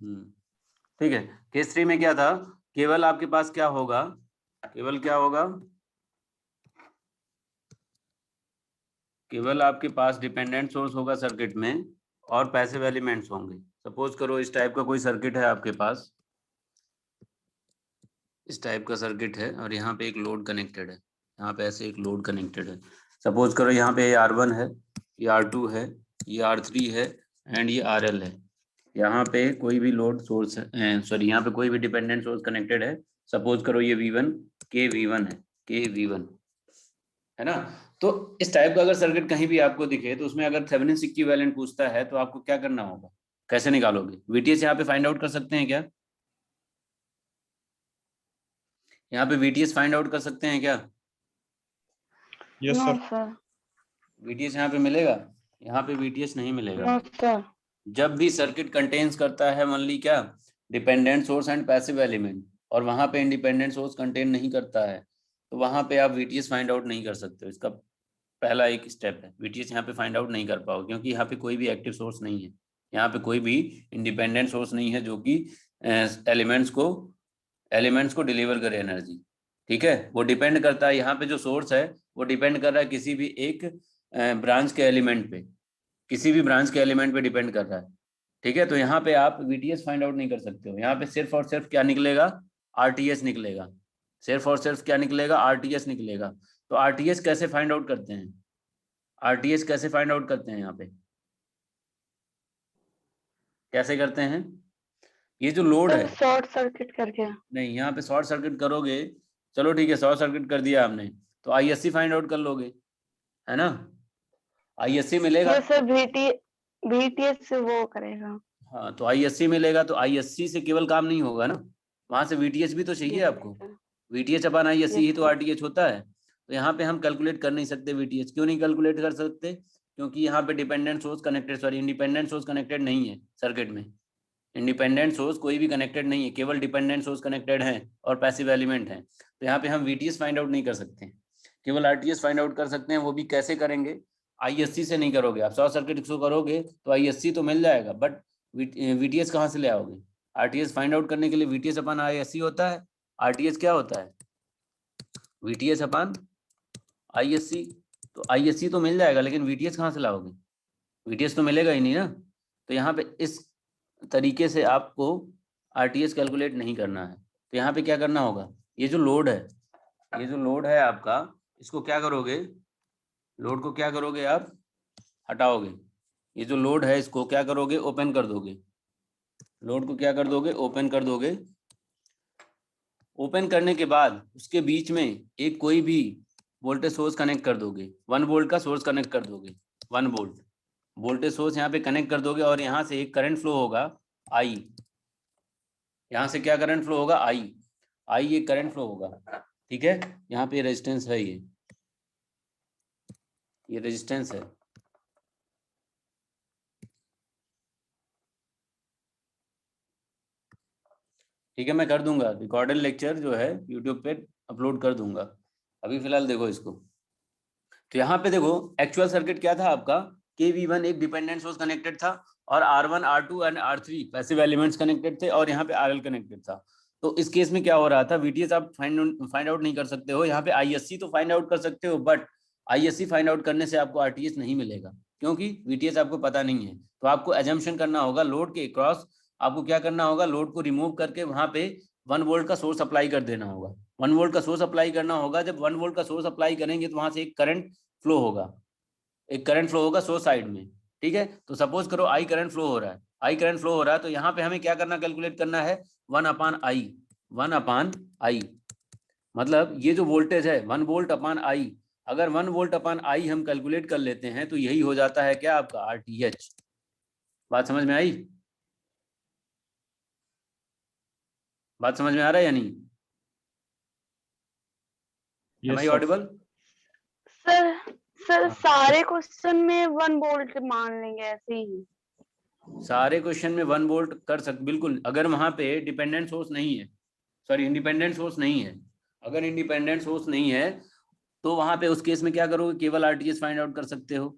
ठीक है। केस 3 में क्या था, केवल आपके पास क्या होगा, केवल क्या होगा, केवल आपके पास डिपेंडेंट सोर्स होगा सर्किट में और पैसिव एलिमेंट्स होंगे। सपोज करो इस टाइप का कोई सर्किट है आपके पास, इस टाइप का सर्किट है और यहाँ पे एक लोड कनेक्टेड है, यहाँ पे ऐसे एक लोड कनेक्टेड है। सपोज करो यहाँ पे R1 है, ये R2 है, ये R3 है एंड ये RL है। यहाँ पे कोई भी लोड सोर्स है, सॉरी यहाँ पे कोई भी डिपेंडेंट सोर्स कनेक्टेड है। सपोज करो ये V1 के V1 है, के V1 है ना। तो इस टाइप का अगर सर्किट कहीं भी आपको दिखे तो उसमें अगर थेवेनिन इक्विवेलेंट पूछता है तो आपको क्या करना होगा, कैसे निकालोगे? VTH यहाँ पे फाइंड आउट कर सकते हैं क्या? यहाँ पे VTH फाइंड आउट कर सकते हैं क्या? Yes no sir. Sir. VTH यहाँ पे मिलेगा? यहाँ पे VTH नहीं मिलेगा। No sir. जब भी सर्किट कंटेन्स करता है ओनली क्या, dependent source and passive element, और वहां पे इंडिपेंडेंट सोर्स कंटेन नहीं करता है, तो वहां पे आप VTH फाइंड आउट नहीं कर सकते हो। इसका पहला एक स्टेप है, VTH यहाँ पे फाइंड आउट नहीं कर पाओ, क्योंकि यहाँ पे कोई भी एक्टिव सोर्स नहीं है, यहाँ पे कोई भी इंडिपेंडेंट सोर्स नहीं है जो कि एलिमेंट्स को डिलीवर करे एनर्जी। ठीक है, वो डिपेंड करता है, यहाँ पे जो सोर्स है वो डिपेंड कर रहा है किसी भी एक ब्रांच के एलिमेंट पे, किसी भी ब्रांच के एलिमेंट पे डिपेंड कर रहा है। ठीक है, तो यहाँ पे आप VTH फाइंड आउट नहीं कर सकते हो। यहाँ पे सिर्फ और सिर्फ क्या निकलेगा, RTS निकलेगा। सिर्फ और सिर्फ क्या निकलेगा, RTS निकलेगा। तो RTS कैसे फाइंड आउट करते हैं, RTS कैसे फाइंड आउट करते हैं यहाँ पे, कैसे करते हैं? ये जो लोड है, शॉर्ट सर्किट करके। नहीं यहाँ पे शॉर्ट सर्किट करोगे, चलो ठीक है शॉर्ट सर्किट कर दिया आपने, तो ISC फाइंड आउट कर लोगे, है ना। ISC मिलेगा। ये सर VTH से वो करेगा। हाँ तो ISC मिलेगा, तो ISC से केवल काम नहीं होगा ना, वहां से VTH भी तो चाहिए यस आपको। सर। VTH अपन ISC ही यस तो सर। RTH होता है। तो यहाँ पे हम कैलकुलेट कर नहीं सकते VTH। क्यों नहीं कैलकुलेट कर सकते? क्योंकि यहाँ पे dependent source connected, sorry independent source connected नहीं है सर्किट में। इंडिपेंडेंट सोर्स कोई भी कनेक्टेड नहीं है, केवल डिपेंडेंट सोर्स कनेक्टेड है और पैसिव एलिमेंट है। तो यहाँ पे हम VTH फाइंड आउट नहीं कर सकते, केवल RTH फाइंड आउट कर सकते हैं। वो भी कैसे करेंगे, ISC से नहीं करोगे आप। शॉर्ट सर्किट इसको करोगे तो ISC तो मिल जाएगा, बट VTH कहाँ से ले आओगे? RTH फाइंड आउट करने के लिए VTH अपन ISC होता है, RTH क्या होता है, VTH अपन ISC। तो ISC तो मिल जाएगा, लेकिन VTH कहाँ से लाओगे? VTH तो मिलेगा ही नहीं ना। तो यहाँ पे इस तरीके से आपको RTS कैलकुलेट नहीं करना है। तो यहाँ पे क्या करना होगा, ये जो लोड है, ये जो लोड है आपका, इसको क्या करोगे, लोड को क्या करोगे आप, हटाओगे। ये जो लोड है इसको क्या करोगे, ओपन कर दोगे। लोड को क्या कर दोगे, ओपन कर दोगे। ओपन करने के बाद उसके बीच में एक कोई भी वोल्टेज सोर्स कनेक्ट कर दोगे, 1 वोल्ट का सोर्स कनेक्ट कर दोगे, 1 वोल्ट वोल्टेज सोर्स यहाँ पे कनेक्ट कर दोगे, और यहाँ से एक करंट फ्लो होगा I। यहाँ से क्या करंट फ्लो होगा, I ये करंट फ्लो होगा। ठीक है, यहाँ पे रेजिस्टेंस है, ये रेजिस्टेंस है। ठीक है, मैं कर दूंगा रिकॉर्डेड लेक्चर जो है यूट्यूब पे अपलोड कर दूंगा। अभी फिलहाल देखो इसको। तो यहाँ पे देखो एक्चुअल सर्किट क्या था आपका, KV1 एक डिपेंडेंट सोर्स कनेक्टेड था, और R1 R2 and R3 passive elements connected थे, और यहाँ पे RL कनेक्टेड था। तो इस केस में क्या हो रहा था, VTH आप फाइंड आउट नहीं कर सकते हो। यहाँ पे ISC तो फाइंड आउट कर सकते हो, बट ISC फाइंड आउट करने से आपको RTH नहीं मिलेगा, क्योंकि VTH आपको पता नहीं है। तो आपको एजम्पशन करना होगा लोड के क्रॉस, आपको क्या करना होगा, लोड को रिमूव करके वहां पे 1 वोल्ट का सोर्स अप्लाई कर देना होगा। 1 वोल्ट का सोर्स अप्लाई करना होगा। जब 1 वोल्ट का सोर्स अप्लाई करेंगे तो वहां से एक करंट फ्लो होगा, एक करंट फ्लो होगा सोर्स साइड में। ठीक है, तो सपोज करो I करंट फ्लो हो रहा है, I करंट फ्लो हो रहा है, तो यहाँ पे हमें क्या करना, कैलकुलेट करना है 1/I। 1/I मतलब ये जो वोल्टेज है 1 वोल्ट अपॉन I, अगर 1 वोल्ट अपॉन I हम कैलकुलेट कर लेते हैं तो यही हो जाता है क्या आपका RTH। बात समझ में आई? बात समझ में आ रहा है या नहीं? Am I audible? सर सारे क्वेश्चन में 1 वोल्ट मान लेंगे ऐसे ही। सारे क्वेश्चन में 1 वोल्ट कर सकते, बिल्कुल। अगर वहां पे डिपेंडेंट सोर्स नहीं है, सॉरी इंडिपेंडेंट सोर्स नहीं है, अगर इंडिपेंडेंट सोर्स नहीं है तो वहां पे उस केस में क्या करोगे, केवल RTH फाइंड आउट कर सकते हो।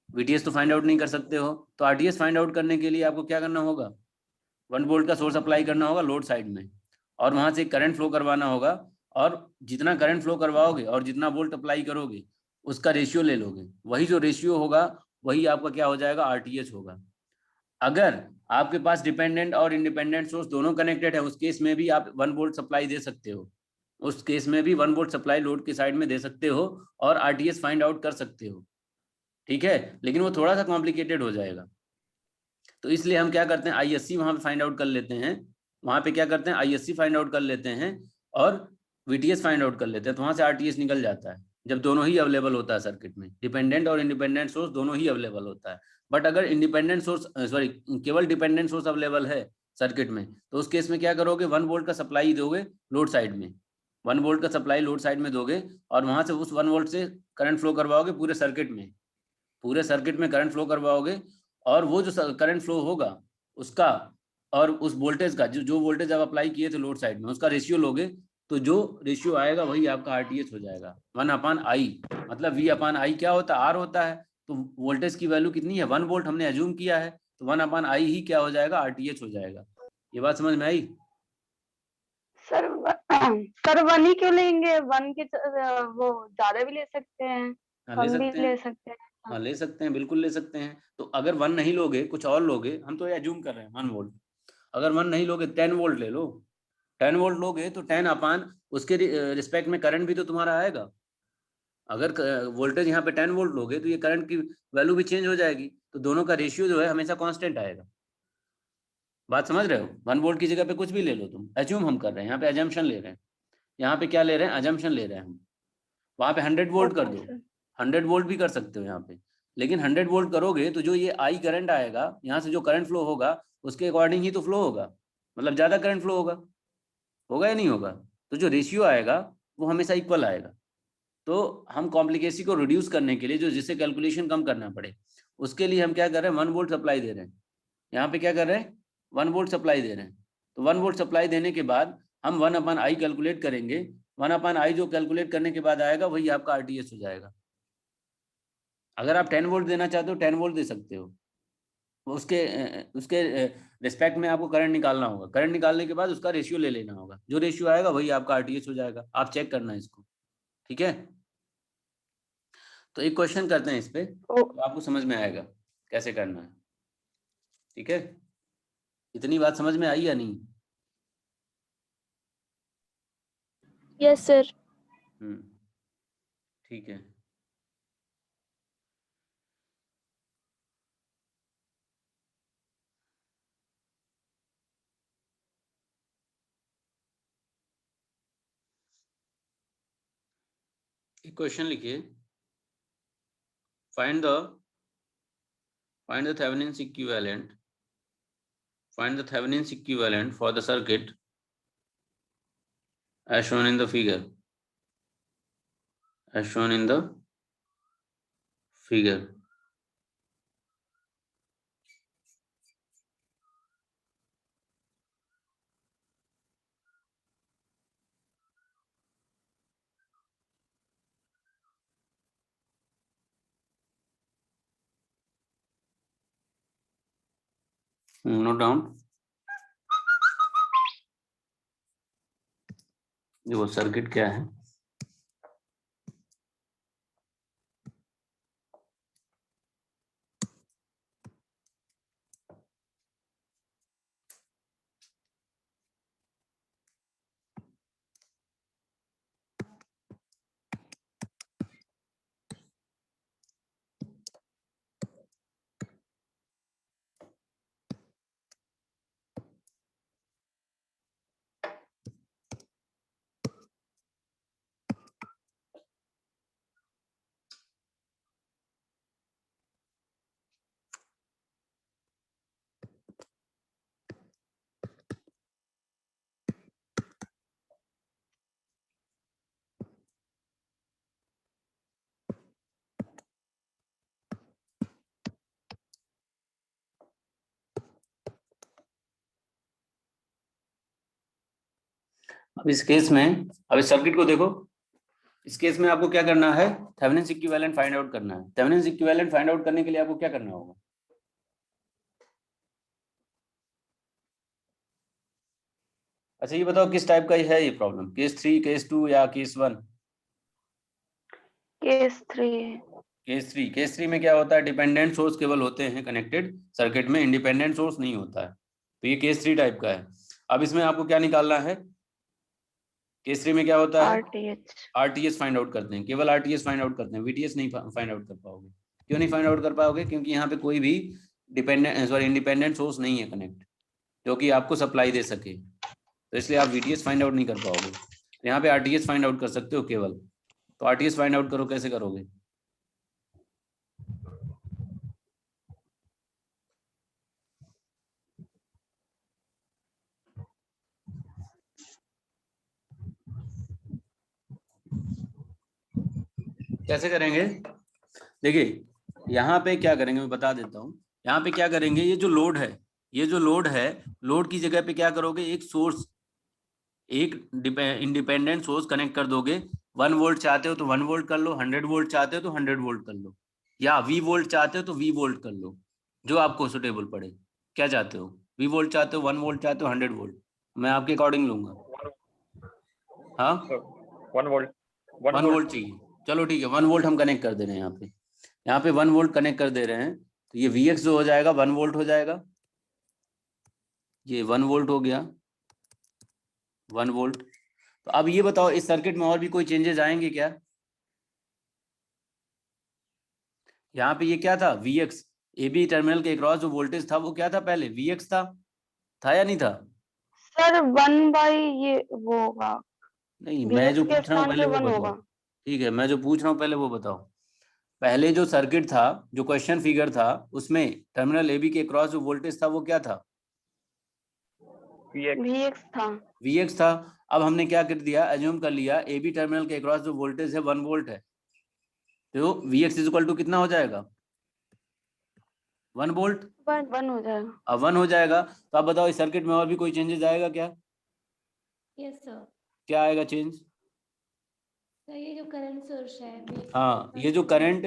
VTH तो फाइंड आउट नहीं कर सकते हो। तो RTH फाइंड आउट करने के लिए आपको क्या करना होगा, 1 वोल्ट का सोर्स अप्लाई करना होगा लोड साइड में, और वहां से करंट फ्लो करवाना होगा, और जितना करंट फ्लो करवाओगे और जितना वोल्ट अप्लाई करोगे उसका रेशियो ले लोगे, वही जो रेशियो होगा वही आपका क्या हो जाएगा, आरटीएच होगा। अगर आपके पास डिपेंडेंट और इंडिपेंडेंट सोर्स दोनों कनेक्टेड है, उस केस में भी आप 1 वोल्ट सप्लाई दे सकते हो, उस केस में भी 1 वोल्ट सप्लाई लोड के साइड में दे सकते हो और आरटीएस फाइंड आउट कर सकते हो, ठीक है। लेकिन वो थोड़ा सा कॉम्प्लिकेटेड हो जाएगा, तो इसलिए हम क्या करते हैं, आईएससी वहां पे फाइंड आउट कर लेते हैं, वहां पे क्या करते हैं, आईएससी फाइंड आउट कर लेते हैं और वीटीएस फाइंड आउट कर लेते हैं, तो वहां से आरटीएस निकल जाता है जब दोनों ही अवेलेबल होता है सर्किट में, डिपेंडेंट और इंडिपेंडेंट सोर्स दोनों ही अवेलेबल होता है। बट अगर इंडिपेंडेंट सोर्स सॉरी केवल डिपेंडेंट सोर्स अवेलेबल है सर्किट में, तो उस केस में क्या करोगे, 1 वोल्ट का सप्लाई दोगे लोड साइड में, 1 वोल्ट का सप्लाई लोड साइड में दोगे और वहां से उस 1 वोल्ट से करंट फ्लो करवाओगे पूरे सर्किट में, पूरे सर्किट में करंट फ्लो करवाओगे, और वो जो करंट फ्लो होगा उसका और उस वोल्टेज का जो वोल्टेज आप अप्लाई किए थे लोड साइड में उसका रेशियो लोगे, तो जो रेशियो आएगा वही आपका आरटीएच हो जाएगा। 1/I, मतलब V/I क्या होता है, आर होता है, तो वोल्टेज की वैल्यू कितनी है, 1 वोल्ट हमने अज्यूम किया है, तो 1/I ही क्या हो जाएगा, आरटीएच हो जाएगा। ये बात समझ में आई? सर सर 1 ही क्यों लेंगे, 1 के वो ज्यादा भी ले सकते हैं, हाँ ले कम भी सकते ले हैं, सकते हैं। हाँ ले सकते हैं, बिल्कुल ले सकते हैं। तो अगर 1 नहीं लोगे, कुछ और लोगे, हम तो अज्यूम कर रहे हैं 1 वोल्ट, अगर 1 नहीं लोगे 10 वोल्ट ले लो, 10 वोल्ट लोगे तो 10 उसके रिस्पेक्ट में करंट भी तो तुम्हारा आएगा। अगर वोल्टेज यहाँ पे 10 वोल्ट लोगे तो ये करंट की वैल्यू भी चेंज हो जाएगी, तो दोनों का रेशियो जो है हमेशा कांस्टेंट आएगा। बात समझ रहे हो? 1 वोल्ट की जगह पे कुछ भी ले लो तुम, एज्यूम हम कर रहे हैं, यहाँ पे एजम्पशन ले रहे हैं, यहाँ पे क्या ले रहे हैं, एजम्पशन ले रहे हैं हम। वहां पे 100 वोल्ट कर ओके दो, सर। 100 वोल्ट भी कर सकते हो यहाँ पे, लेकिन 100 वोल्ट करोगे तो जो ये आई करंट आएगा यहाँ से, जो करंट फ्लो होगा उसके अकॉर्डिंग ही तो फ्लो होगा, मतलब ज्यादा करंट फ्लो होगा, होगा या नहीं होगा? तो जो रेशियो आएगा वो हमेशा इक्वल आएगा। तो हम कॉम्प्लिकेसी को रिड्यूस करने के लिए, जो जिससे कैलकुलेशन कम करना पड़े, उसके लिए हम क्या कर रहे हैं, 1 वोल्ट सप्लाई दे रहे हैं, यहाँ पे क्या कर रहे हैं, 1 वोल्ट सप्लाई दे रहे हैं। तो 1 वोल्ट सप्लाई देने के बाद हम 1/I कैलकुलेट करेंगे, 1/I जो कैलकुलेट करने के बाद आएगा वही आपका आरटीएस हो जाएगा। अगर आप 10 वोल्ट देना चाहते हो 10 वोल्ट दे सकते हो, उसके उसके रिस्पेक्ट में आपको करंट निकालना होगा, करंट निकालने के बाद उसका रेशियो ले लेना होगा, जो रेशियो आएगा वही आपका आरटीएस हो जाएगा। आप चेक करना है इसको, ठीक है। तो एक क्वेश्चन करते हैं इस पे, ओ, तो आपको समझ में आएगा कैसे करना है, ठीक है। इतनी बात समझ में आई या नहीं? Yes sir. ठीक है। एक क्वेश्चन लिखिए, find the Thevenin's equivalent, find the Thevenin's equivalent for the circuit as shown in the figure, as shown in the figure. Note down, देखो सर्किट क्या है, अब इस केस में, अब इस सर्किट को देखो, इस केस में आपको क्या करना है, थेवेनिन्स इक्विवेलेंट फाइंड आउट करना है। थेवेनिन्स इक्विवेलेंट फाइंड आउट करने के लिए आपको क्या करना होगा, अच्छा ये बताओ किस टाइप का है ये प्रॉब्लम, केस 3, केस 2 या केस 1? केस 3। केस 3 में क्या होता है, डिपेंडेंट सोर्स केवल होते हैं कनेक्टेड सर्किट में, इंडिपेंडेंट सोर्स नहीं होता है, तो ये केस 3 टाइप का है। अब इसमें आपको क्या निकालना है, केस 3 में क्या होता है, आरटीएच। आरटीएस फाइंड आउट करते हैं, केवल आरटीएस फाइंड आउट करते हैं, वीटीएस नहीं फाइंड आउट कर पाओगे। क्यों नहीं फाइंड आउट कर पाओगे, क्योंकि यहाँ पे कोई भी इंडिपेंडेंट सोर्स नहीं है कनेक्ट जो कि आपको सप्लाई दे सके, तो इसलिए आप वीटीएस फाइंड आउट नहीं कर पाओगे। तो यहाँ पे आरटीएस फाइंड आउट कर सकते हो केवल, तो आरटीएस फाइंड आउट करो, कैसे करोगे? कैसे करेंगे, देखिए यहाँ पे क्या करेंगे मैं बता देता हूँ। यहाँ पे क्या करेंगे, ये जो लोड है, ये जो लोड है, लोड की जगह पे क्या करोगे, एक सोर्स, एक इंडिपेंडेंट सोर्स कनेक्ट कर दोगे। 1 वोल्ट चाहते हो तो 1 वोल्ट कर लो, 100 वोल्ट चाहते हो तो 100 वोल्ट कर लो, या वी वोल्ट चाहते हो तो वी वोल्ट कर लो, जो आपको सुटेबल पड़े। क्या चाहते हो, वी वोल्ट चाहते हो, 1 वोल्ट चाहते हो, 100 वोल्ट, मैं आपके अकॉर्डिंग लूंगा। हाँ 1 वोल्ट 1 वोल्ट चाहिए, चलो ठीक है 1 वोल्ट हम कनेक्ट कर दे रहे हैं यहाँ पे 1 वोल्ट कनेक्ट कर दे रहे हैं, तो ये Vx जो हो जाएगा 1 वोल्ट हो जाएगा, ये 1 वोल्ट हो गया, 1 वोल्ट। तो अब ये बताओ इस सर्किट में और भी कोई चेंजेस आएंगे क्या? यहाँ पे ये क्या था, Vx, ए बी टर्मिनल के अक्रॉस जो वोल्टेज था वो क्या था, पहले Vx था या नहीं था? सर 1 बाई ये वो होगा, नहीं, मैं जो वीएक्स के पूछ रहा हूँ स्थान पहले पे वो 1 बताओ। होगा। ठीक है, मैं जो पूछ रहा हूँ पहले वो बताओ। पहले जो सर्किट था, जो क्वेश्चन फिगर था, उसमें टर्मिनल ए बी के अक्रॉस जो वोल्टेज था वो क्या था, वीएक्स था। Vx था। अब हमने क्या कर दिया, एज्यूम कर लिया ए बी टर्मिनल के अक्रॉस जो वोल्टेज है 1 वोल्ट है, तो Vx इज इक्वल टू कितना हो जाएगा, 1 वोल्ट। 1 हो जाएगा। अब 1 हो जाएगा, तो आप बताओ इस सर्किट में और भी कोई चेंजेस आएगा क्या? Yes sir. क्या आएगा चेंज? सर ये जो करंट सोर्स है, हाँ, ये जो करंट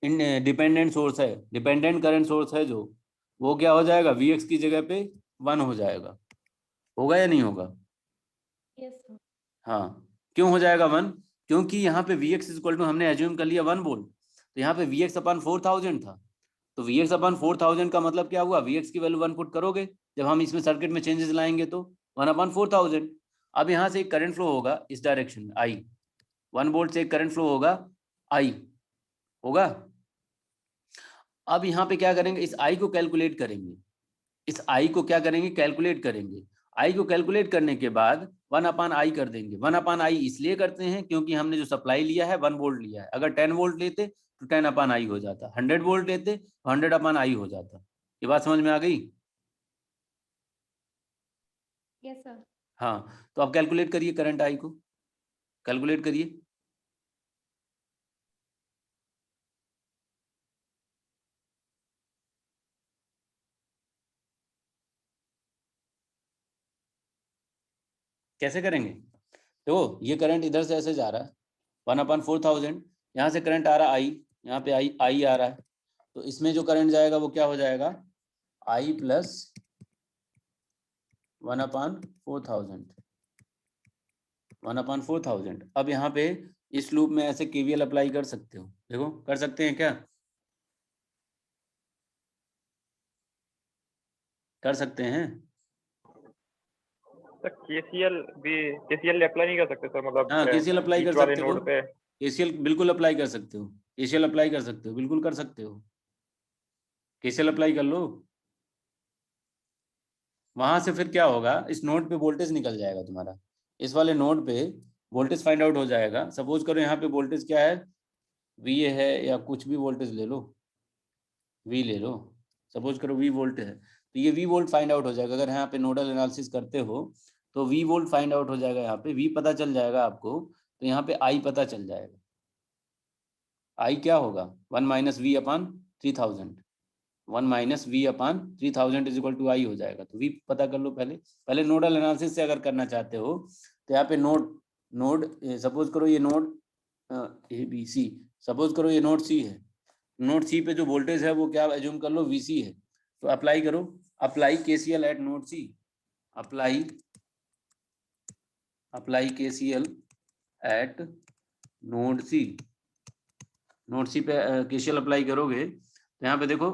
इन डिपेंडेंट सोर्स है, डिपेंडेंट करंट सोर्स है जो, वो क्या हो जाएगा, Vx की जगह पे 1 हो जाएगा, होगा या नहीं होगा? Yes sir. हाँ, क्यों हो जाएगा 1? क्योंकि यहाँ पे Vx इक्वल टू हमने एज्यूम कर लिया 1 वोल्ट, तो यहाँ पे Vx अपन 4000 था, तो Vx अपन 4000 का मतलब क्या हुआ, Vx की वैल्यू 1 पुट करोगे जब हम इसमें सर्किट में चेंजेस लाएंगे तो 1/4000। अब यहाँ से एक करंट फ्लो होगा इस डायरेक्शन में, I 1 वोल्ट से एक करंट फ्लो होगा, I होगा। अब यहाँ पे क्या करेंगे, इस I को कैलकुलेट करेंगे, इस I को क्या करेंगे, कैलकुलेट करेंगे। I को कैलकुलेट करने के बाद 1/I कर देंगे। 1/I इसलिए करते हैं क्योंकि हमने जो सप्लाई लिया है 1 वोल्ट लिया है, अगर 10 वोल्ट लेते तो 10/I हो जाता, 100 वोल्ट लेते तो 100/I हो जाता। ये बात समझ में आ गई? Yes sir. हाँ, तो आप कैलकुलेट करिए करंट I को, कैलकुलेट करिए। कैसे करेंगे, तो ये करंट इधर से ऐसे जा रहा है 1/4000, यहाँ से करंट आ रहा I, यहाँ पे I आ रहा है, तो इसमें जो करंट जाएगा वो क्या हो जाएगा, I प्लस 1/4000, 1/4000। अब यहाँ पे इस लूप में ऐसे KVL अप्लाई कर सकते हो, देखो कर सकते हैं क्या, कर सकते हैं? सर केसीएल अप्लाई नहीं कर सकते सर, मतलब हाँ KCL अप्लाई कर बीच वाले सकते हो, नोड पे। KCL बिल्कुल अप्लाई कर सकते हो, KCL अप्लाई कर सकते हो, बिल्कुल कर सकते हो, KCL अप्लाई कर लो। वहां से फिर क्या होगा, इस नोड पे वोल्टेज निकल जाएगा तुम्हारा, इस वाले नोड पे वोल्टेज फाइंड आउट हो जाएगा। सपोज करो यहाँ पे वोल्टेज क्या है, VA है, या कुछ भी वोल्टेज ले लो, V ले लो, सपोज करो V वोल्ट है, तो ये V वोल्ट फाइंड आउट हो जाएगा। अगर यहाँ पे नोडल एनालिसिस करते हो तो V वोल्ट फाइंड आउट हो जाएगा, यहाँ पे V पता चल जाएगा आपको, तो यहाँ पे I पता चल जाएगा। I क्या होगा, 1 minus V/3000, 1 minus V/3000 is equal to I हो जाएगा। तो V पता कर लो पहले, पहले नोडल एनालिसिस से अगर करना चाहते हो तो यहाँ पे नोड सपोज करो ये नोड ABC, सपोज करो ये नोड C है, नोड C पे जो वोल्टेज है वो क्या एज्यूम कर लो, VC है, तो अप्लाई करो, apply KCL at node C, apply apply KCL at node C. Node C पे KCL अप्लाई करोगे तो यहाँ पे देखो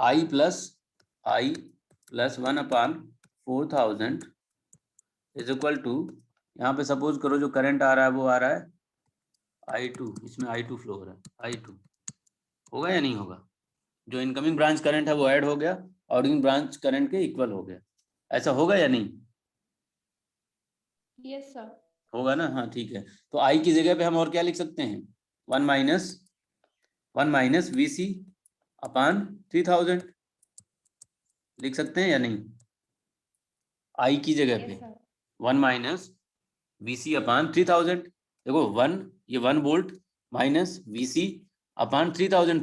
I plus 1/4000 is equal to, यहाँ पे सपोज करो जो करंट आ रहा है वो आ रहा है I2, इसमें I2 फ्लो हो रहा है I2, होगा या नहीं होगा? जो इनकमिंग ब्रांच करंट है वो ऐड हो गया, आउटगोइंग ब्रांच करंट के इक्वल हो गया, ऐसा होगा या नहीं? Yes sir. होगा ना? हाँ ठीक है। तो I की जगह पे हम और क्या लिख सकते हैं? 1 माइनस VC अपान 3000 लिख सकते हैं या नहीं? I की जगह पे yes sir. 1 minus VC upon 3000। देखो 1, ये 1 volt minus VC upon 3000,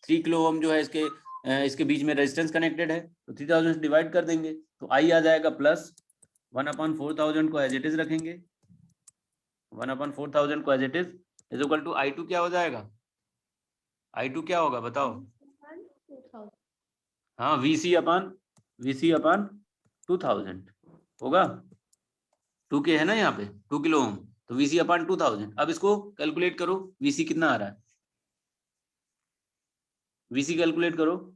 3 kilo ohm जो है इसके बीच में रेजिस्टेंस कनेक्टेड है, तो 3000 से डिवाइड कर देंगे तो I आ जाएगा प्लस 1/4000 को एज इट इज रखेंगे, 1/4000 को as it is equal to I2 क्या हो जाएगा? I2 क्या होगा बताओ? 2000। हाँ VC अपान 2000 होगा। 2K है ना यहाँ पे, 2 किलो ओम, तो VC अपान 2000। अब इसको कैलकुलेट करो, VC कितना आ रहा है? VC कैलकुलेट करो।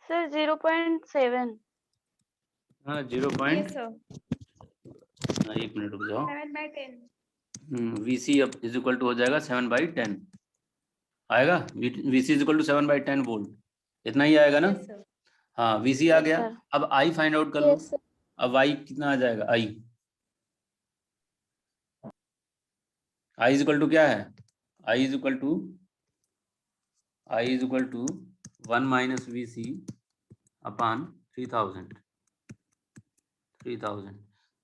सर 0.7। हाँ 0 यस पॉइंट, सर। 1 मिनट रुक जाओ। 7/10। VC अब इज इक्वल टू हो जाएगा 7/10 आएगा। VC is equal to 7/10 volt, इतना ही आएगा ना? Yes sir. हाँ VC आ यस गया। सर। अब I फाइंड आउट कर लो। अब I कितना आ जाएगा? I इज इक्वल टू क्या है? I is equal to 1 minus VC upon 3000।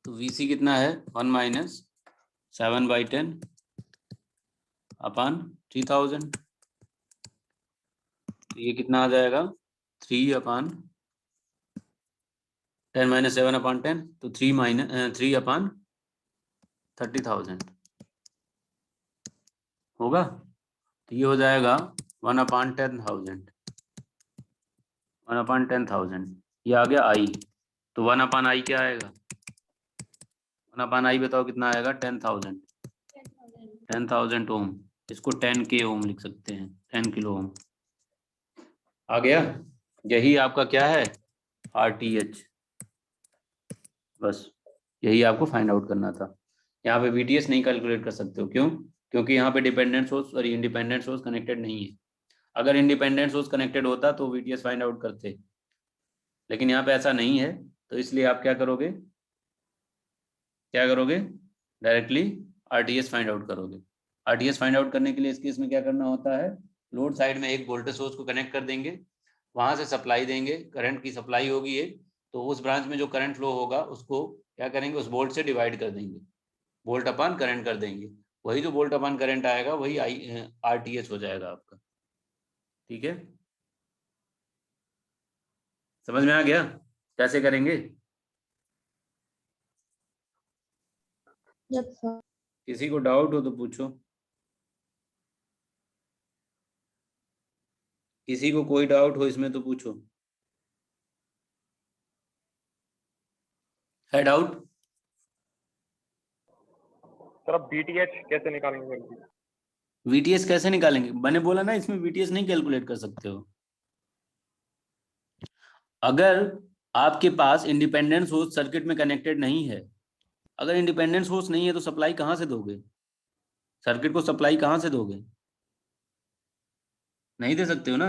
तो VC कितना है? 1 माइनस 7/10 अपान 3000, तो ये कितना आ जाएगा? 3/10 माइनस 7/10, तो 3/30,000 होगा। तो ये हो जाएगा 1/10,000, 1/10,000 ये आ गया I। तो 1/I क्या आएगा? 1/I बताओ कितना आएगा? 10,000। 10,000 ओम, इसको 10K ओम लिख सकते हैं, 10 किलो ओम आ गया। यही आपका क्या है? RTH। बस यही आपको फाइंड आउट करना था। यहाँ पे VTS नहीं कैलकुलेट कर सकते हो, क्यों? क्योंकि यहाँ पे डिपेंडेंट सोर्स और इंडिपेंडेंट सोर्स कनेक्टेड नहीं है। अगर इंडिपेंडेंट सोर्स कनेक्टेड होता तो VTS फाइंड आउट करते, लेकिन यहाँ पे ऐसा नहीं है, तो इसलिए आप क्या करोगे? डायरेक्टली RTS फाइंड आउट करोगे। RTS फाइंड आउट करने के लिए इसके इसमें क्या करना होता है? लोड साइड में एक वोल्टेज सोर्स को कनेक्ट कर देंगे, वहां से सप्लाई देंगे, करंट की सप्लाई होगी एक, तो उस ब्रांच में जो करंट फ्लो होगा उसको क्या करेंगे? उस वोल्ट से डिवाइड कर देंगे, वोल्ट अपान करंट कर देंगे, वही जो वोल्ट अपान करंट आएगा वही RTH हो जाएगा आपका। ठीक है, समझ में आ गया कैसे करेंगे? Yes sir. किसी को डाउट हो तो पूछो, किसी को कोई डाउट हो इसमें तो पूछो। है डाउट? सर अब BTH कैसे निकालेंगे? VTS कैसे निकालेंगे? मैंने बोला ना इसमें VTS नहीं कैलकुलेट कर सकते हो। अगर आपके पास इंडिपेंडेंट सोर्स सर्किट में कनेक्टेड नहीं है, अगर इंडिपेंडेंट सोर्स नहीं है तो सप्लाई कहां से दोगे? सर्किट को सप्लाई कहाँ से दोगे? नहीं दे सकते हो ना।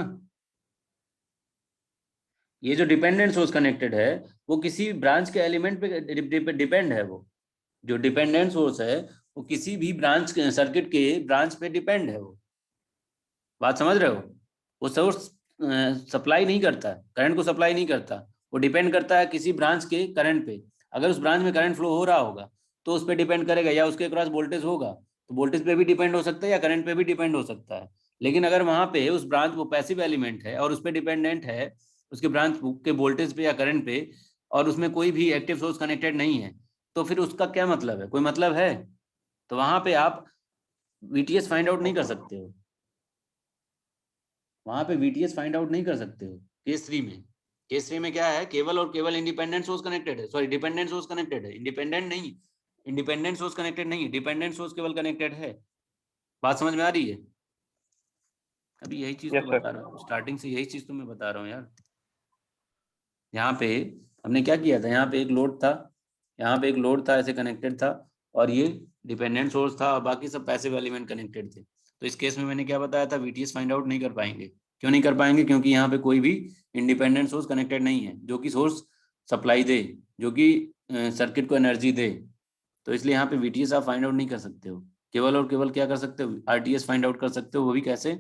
ये जो डिपेंडेंट सोर्स कनेक्टेड है वो किसी ब्रांच के एलिमेंट पे डिपेंड है। वो जो डिपेंडेंट सोर्स है वो किसी भी ब्रांच के सर्किट के ब्रांच पे डिपेंड है। वो बात समझ रहे हो? वो सोर्स सप्लाई नहीं करता, करंट को सप्लाई नहीं करता, वो डिपेंड करता है किसी ब्रांच के करंट पे। अगर उस ब्रांच में करंट फ्लो हो रहा होगा तो उस पर डिपेंड करेगा, या उसके क्रॉस वोल्टेज होगा तो वोल्टेज पे भी डिपेंड हो सकता है या करंट पे भी डिपेंड हो सकता है। लेकिन अगर वहां पे उस ब्रांच वो पैसिव एलिमेंट है और उस पर डिपेंडेंट है उसके ब्रांच के वोल्टेज पे या करंट पे, और उसमें कोई भी एक्टिव सोर्स कनेक्टेड नहीं है, तो फिर उसका क्या मतलब है? कोई मतलब है? तो वहां पे आप वीटीएस फाइंड आउट नहीं कर सकते हो। वहां पे वीटीएस फाइंड आउट नहीं कर सकते हो केस 3 में। केस 3 में क्या है? केवल और केवल इंडिपेंडेंट सोर्स कनेक्टेड है, सॉरी डिपेंडेंट सोर्स कनेक्टेड है, इंडिपेंडेंट नहीं। इंडिपेंडेंट सोर्स कनेक्टेड नहीं, डिपेंडेंट सोर्स केवल कनेक्टेड है। बात समझ में आ रही है? अभी यही चीज Yes, तो sir. बता रहा हूँ, स्टार्टिंग से यही चीज तो मैं बता रहा हूँ यार। यहाँ पे हमने क्या किया था, यहाँ पे एक लोड था, यहाँ पे एक लोड था ऐसे कनेक्टेड था, और ये डिपेंडेंट सोर्स था और बाकी सब पैसिव एलिमेंट कनेक्टेड थे। तो इस केस में मैंने क्या बताया था, वीटीएस फाइंड आउट नहीं कर पाएंगे। क्यों नहीं कर पाएंगे? क्योंकि यहाँ पे कोई भी इंडिपेंडेंट सोर्स कनेक्टेड नहीं है जो कि सोर्स सप्लाई दे, जो कि सर्किट को एनर्जी दे। तो इसलिए यहाँ पे वीटीएस आप फाइंड आउट नहीं कर सकते हो। केवल और केवल क्या कर सकते हो? आरटीएस फाइंड आउट कर सकते हो। वो भी कैसे?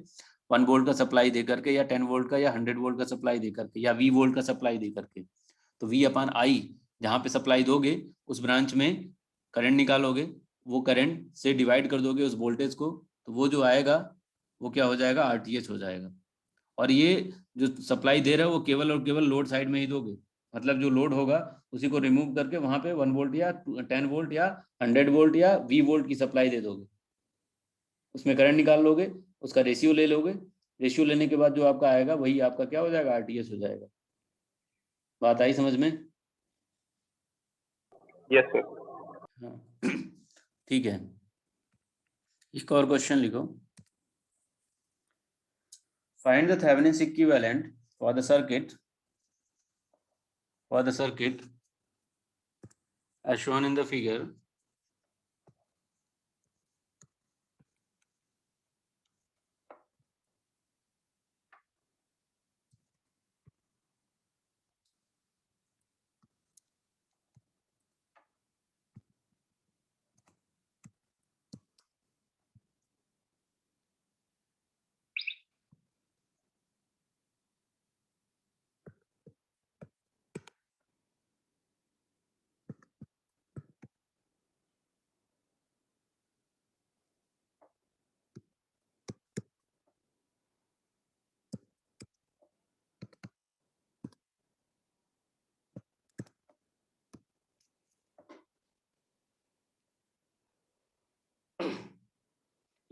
1 वोल्ट का सप्लाई दे करके, या 10 वोल्ट का, या 100 वोल्ट का सप्लाई दे करके, या वी वोल्ट का सप्लाई दे करके। तो वी अपॉन आई, जहाँ पे सप्लाई दोगे उस ब्रांच में करंट निकालोगे, वो करंट से डिवाइड कर दोगे उस वोल्टेज को, तो वो जो आएगा वो क्या हो जाएगा? आरटीएच हो जाएगा। और ये जो सप्लाई दे रहे हो वो केवल और केवल लोड साइड में ही दोगे। मतलब जो लोड होगा उसी को रिमूव करके वहां पे 1 वोल्ट या 10 वोल्ट या 100 वोल्ट या वी वोल्ट की सप्लाई दे दोगे। उसमें करंट निकाल लोगे, उसका रेशियो ले लोगे, रेशियो लेने के बाद जो आपका आएगा वही आपका क्या हो जाएगा? आरटीएस हो जाएगा। बात आई समझ में? Yes, sir. हाँ ठीक है, इसका और क्वेश्चन लिखो। Find the Thevenin equivalent for the circuit as shown in the figure.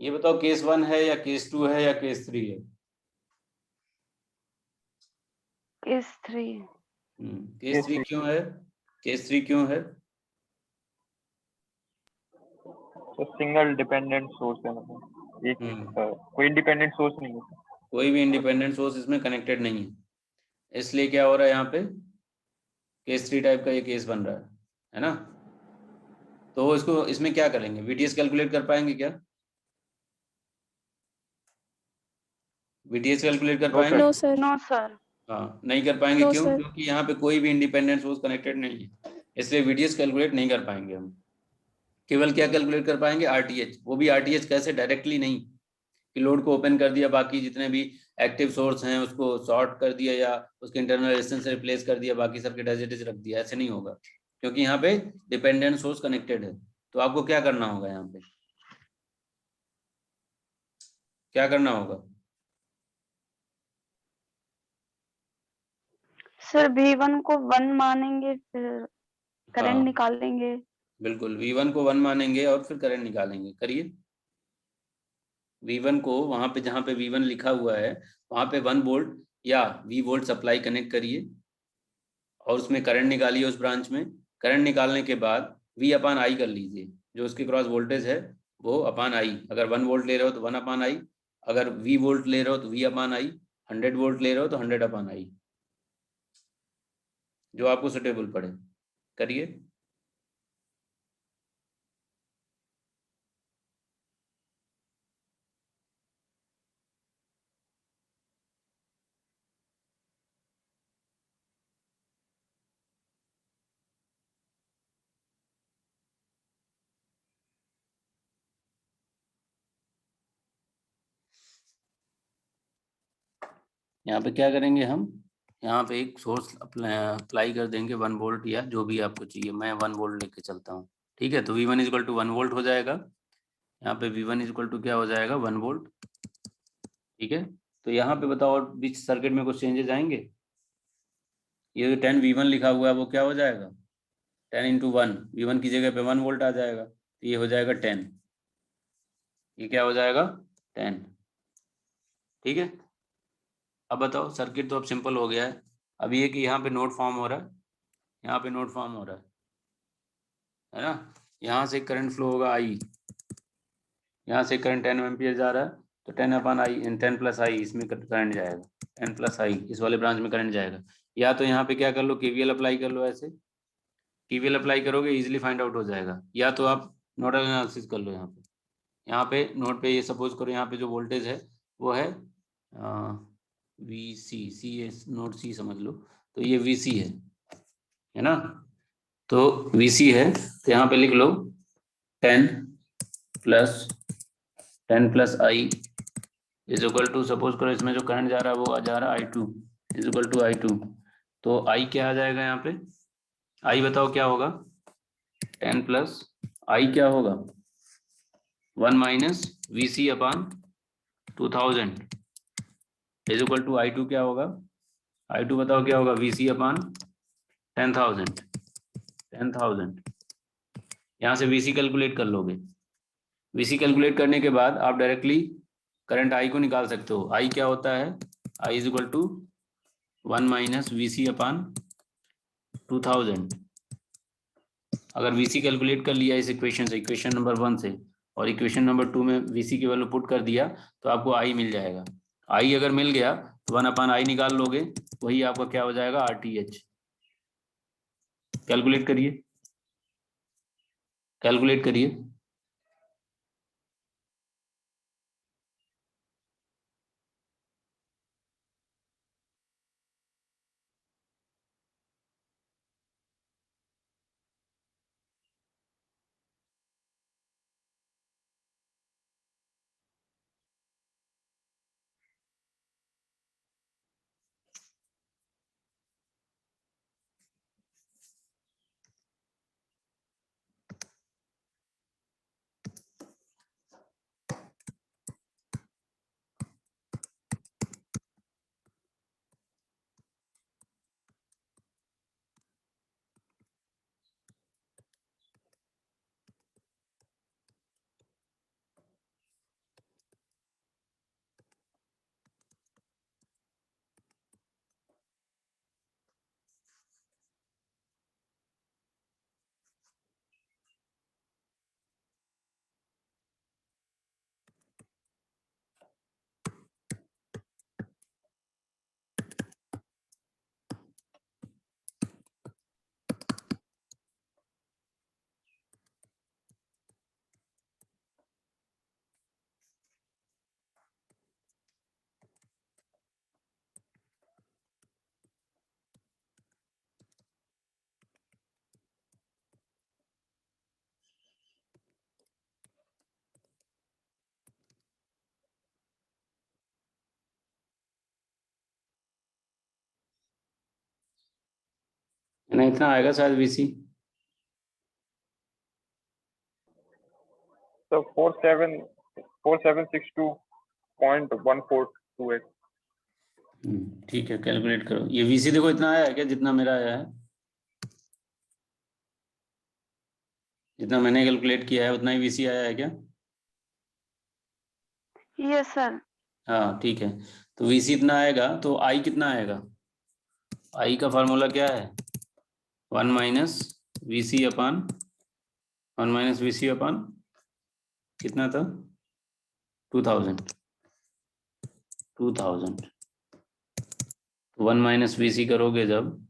ये बताओ केस 1 है या केस 2 है या केस 3 है? केस 3। केस 3 क्यों है? केस 3 क्यों है? तो सिंगल डिपेंडेंट सोर्स है, मतलब एक कोई इंडिपेंडेंट सोर्स नहीं है। कोई भी इंडिपेंडेंट सोर्स इसमें कनेक्टेड नहीं है, इसलिए क्या हो रहा है यहाँ पे? केस 3 टाइप का ये केस बन रहा है ना? तो इसको इसमें क्या करेंगे? वीटीएस कैलकुलेट कर पाएंगे क्या? वीटीएस कैलकुलेट कर पाएंगे? No sir. No sir. हाँ नहीं कर पाएंगे। No, क्यों? sir. क्योंकि यहाँ पे कोई भी इंडिपेंडेंट सोर्स कनेक्टेड नहीं है, इसलिए वीटीएस कैलकुलेट नहीं कर पाएंगे हम। केवल क्या कैलकुलेट कर पाएंगे? आरटीएच। वो भी आरटीएच कैसे? डायरेक्टली नहीं कि लोड को ओपन कर दिया, बाकी जितने भी एक्टिव सोर्स हैं उसको शॉर्ट कर दिया या उसके इंटरनल रेजिस्टेंस से रिप्लेस कर दिया, बाकी सर्किट एज इट इज रख दिया। ऐसे नहीं होगा, क्योंकि यहाँ पे डिपेंडेंट सोर्स कनेक्टेड है। तो आपको क्या करना होगा? यहाँ पे क्या करना होगा? सर V1 को 1 मानेंगे, फिर करंट हाँ निकालेंगे। बिल्कुल, V1 को 1 मानेंगे और फिर करंट निकालेंगे। करिए। V1 को वहां पे जहां पे V1 लिखा हुआ है वहां पे 1 वोल्ट या V वोल्ट सप्लाई कनेक्ट करिए और उसमें करंट निकालिए उस ब्रांच में। करंट निकालने के बाद V अपान आई कर लीजिए, जो उसके क्रॉस वोल्टेज है वो अपान आई। अगर 1 वोल्ट ले रहे हो तो 1 अपान आई, अगर V वोल्ट ले रहे हो तो V अपान आई, 100 वोल्ट ले रहे हो तो 100 अपान आई, जो आपको सुटेबल पड़े। करिए। यहाँ पे क्या करेंगे हम, यहाँ पे एक सोर्स अप्लाई कर देंगे 1 वोल्ट या जो भी आपको चाहिए, मैं 1 वोल्ट लेके चलता हूँ। ठीक है, तो V1 इक्वल टू 1 वोल्ट हो जाएगा। यहाँ पे V1 इक्वल टू क्या हो जाएगा, 1 वोल्ट। ठीक है, तो यहाँ पे बताओ बीच सर्किट में कुछ चेंजेस आएंगे। ये 10 V1 लिखा हुआ है वो क्या हो जाएगा, 10 इंटू 1, V1 की जगह पे 1 वोल्ट आ जाएगा, तो ये हो जाएगा 10। ये क्या हो जाएगा, 10। ठीक है, अब बताओ सर्किट तो अब सिंपल हो गया है। अब ये कि यहाँ पे नोड फॉर्म हो रहा है, यहाँ पे नोड फॉर्म हो रहा है ना। यहाँ से करंट फ्लो होगा आई, यहाँ से करंट 10 एम्पियर जा रहा है, तो 10 अपन आई, 10 प्लस आई इसमें करंट जाएगा, 10 प्लस आई इस वाले ब्रांच में करंट जाएगा। या तो यहाँ पे क्या कर लो, केवीएल अप्लाई कर लो, ऐसे केवीएल अप्लाई करोगे इजीली फाइंड आउट हो जाएगा। या तो आप नोडल एनालिसिस कर लो। यहाँ पे नोड पे ये सपोज करो, यहाँ पे जो वोल्टेज है वो है वी सी, नोड सी समझ लो, तो ये वी सी है ना। तो वी सी है, तो यहाँ पे लिख लो 10 plus I is equal to, suppose करो इसमें जो करंट जा रहा है वो जा रहा है I2 is equal to I2। तो आई क्या आ जाएगा यहाँ पे, आई बताओ क्या होगा, 10 प्लस आई क्या होगा, 1 minus V C upon 2000 is equal to I2 क्या होगा, I2 बताओ क्या होगा, वी सी अपान 10,000। यहाँ से वी सी कैलकुलेट कर लोगे। वी सी कैलकुलेट करने के बाद आप डायरेक्टली करंट आई को निकाल सकते हो। आई क्या होता है, I is equal to 1 minus V C upon 2000। अगर वी सी कैलकुलेट कर लिया इस इक्वेशन से, इक्वेशन नंबर 1 से, और इक्वेशन नंबर 2 में वी सी की वैल्यू पुट कर दिया, तो आपको आई मिल जाएगा। आई अगर मिल गया तो 1 अपान आई निकाल लोगे, वही आपका क्या हो जाएगा, RTH। कैलकुलेट करिए, कैलकुलेट करिए। ना इतना आएगा शायद वी सी। So 4762.142x। ठीक है, कैलकुलेट करो। ये वी सी देखो इतना आया है क्या, जितना मेरा आया है, जितना मैंने कैलकुलेट किया है उतना ही वी सी आया है क्या। Yes sir. हाँ ठीक है, तो वी सी इतना आएगा, तो आई कितना आएगा, आई का फार्मूला क्या है, 1 minus V C upon 1 minus V C upon कितना था, 2000। 1 माइनस वी सी करोगे जब,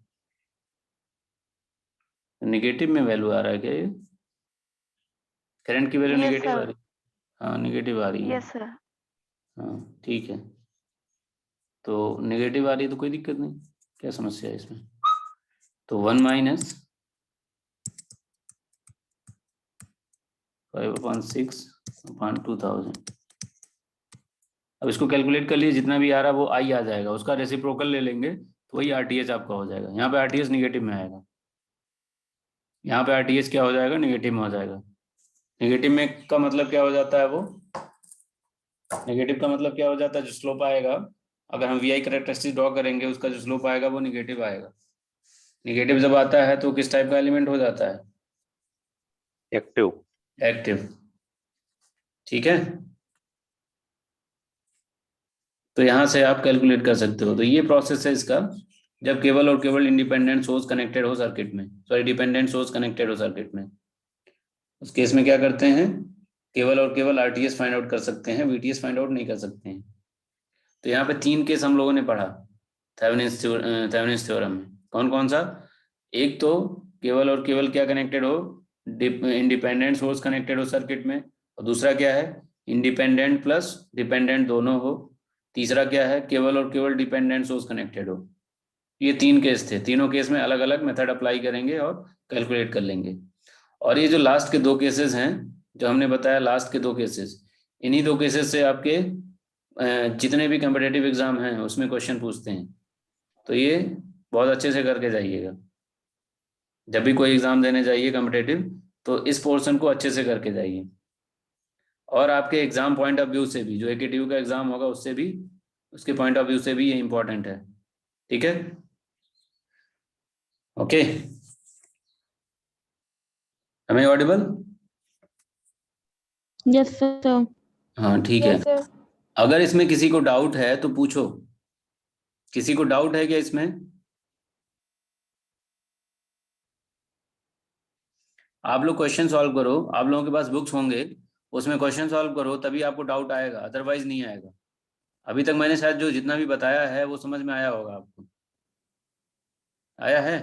निगेटिव में वैल्यू आ रहा है क्या, ये करंट की वैल्यू यस निगेटिव आ सर। रही है। हाँ निगेटिव आ रही है। Yes sir. हाँ ठीक है, तो नेगेटिव आ रही है तो कोई दिक्कत नहीं, क्या समस्या है इसमें। तो 1 माइनस 5/6/2000। अब इसको कैलकुलेट कर लिए, जितना भी आ रहा है वो आई आ जाएगा, उसका रेसिप्रोकल ले लेंगे तो वही आरटीएच आपका हो जाएगा। यहाँ पे आरटीएच निगेटिव में आएगा, यहाँ पे आरटीएच क्या हो जाएगा, निगेटिव में हो जाएगा। निगेटिव में का मतलब क्या हो जाता है, वो नेगेटिव का मतलब क्या हो जाता है, जो स्लोप आएगा, अगर हम वी आई कैरेक्टरिस्टिक ड्रॉ करेंगे उसका जो स्लोप आएगा वो निगेटिव आएगा। निगेटिव जब आता है तो किस टाइप का एलिमेंट हो जाता है, एक्टिव। एक्टिव। ठीक है, तो यहां से आप कैलकुलेट कर सकते हो। तो ये प्रोसेस है इसका, जब केवल और केवल इंडिपेंडेंट सोर्स कनेक्टेड हो सर्किट में, सॉरी डिपेंडेंट सोर्स कनेक्टेड हो सर्किट में, उस केस में क्या करते हैं, केवल और केवल आरटीएस फाइंड आउट कर सकते हैं, वीटीएस फाइंड आउट नहीं कर सकते हैं। तो यहाँ पे 3 केस हम लोगों ने पढ़ा थेवेनिन्स थ्योरम में। कौन कौन सा, एक तो केवल और केवल क्या कनेक्टेड हो, इंडिपेंडेंट सोर्स कनेक्टेड हो सर्किट में, और दूसरा क्या है, इंडिपेंडेंट प्लस डिपेंडेंट दोनों हो, तीसरा क्या है, केवल और केवल डिपेंडेंट सोर्स कनेक्टेड हो। ये 3 केस थे, तीनों केस में अलग अलग मेथड अप्लाई करेंगे और कैलकुलेट कर लेंगे। और ये जो लास्ट के 2 केसेस हैं जो हमने बताया, लास्ट के 2 केसेस, इन्हीं 2 केसेस से आपके जितने भी कॉम्पिटिटिव एग्जाम हैं उसमें क्वेश्चन पूछते हैं। तो ये बहुत अच्छे से करके जाइएगा, जब भी कोई एग्जाम देने जाइए कॉम्पिटिटिव तो इस पोर्शन को अच्छे से करके जाइए। और आपके एग्जाम पॉइंट ऑफ व्यू से भी, जो एकेटीयू का एग्जाम होगा उससे भी, उसके पॉइंट ऑफ व्यू से भी ये इंपॉर्टेंट है। ठीक है, ओके, हमें ऑडिबल? Yes sir. हाँ ठीक है। अगर इसमें किसी को डाउट है तो पूछो, किसी को डाउट है क्या इसमें? आप लोग क्वेश्चन सॉल्व करो, आप लोगों के पास बुक्स होंगे, उसमें क्वेश्चन सॉल्व करो, तभी आपको डाउट आएगा, अदरवाइज नहीं आएगा। अभी तक मैंने शायद जो जितना भी बताया है वो समझ में आया होगा आपको, आया है?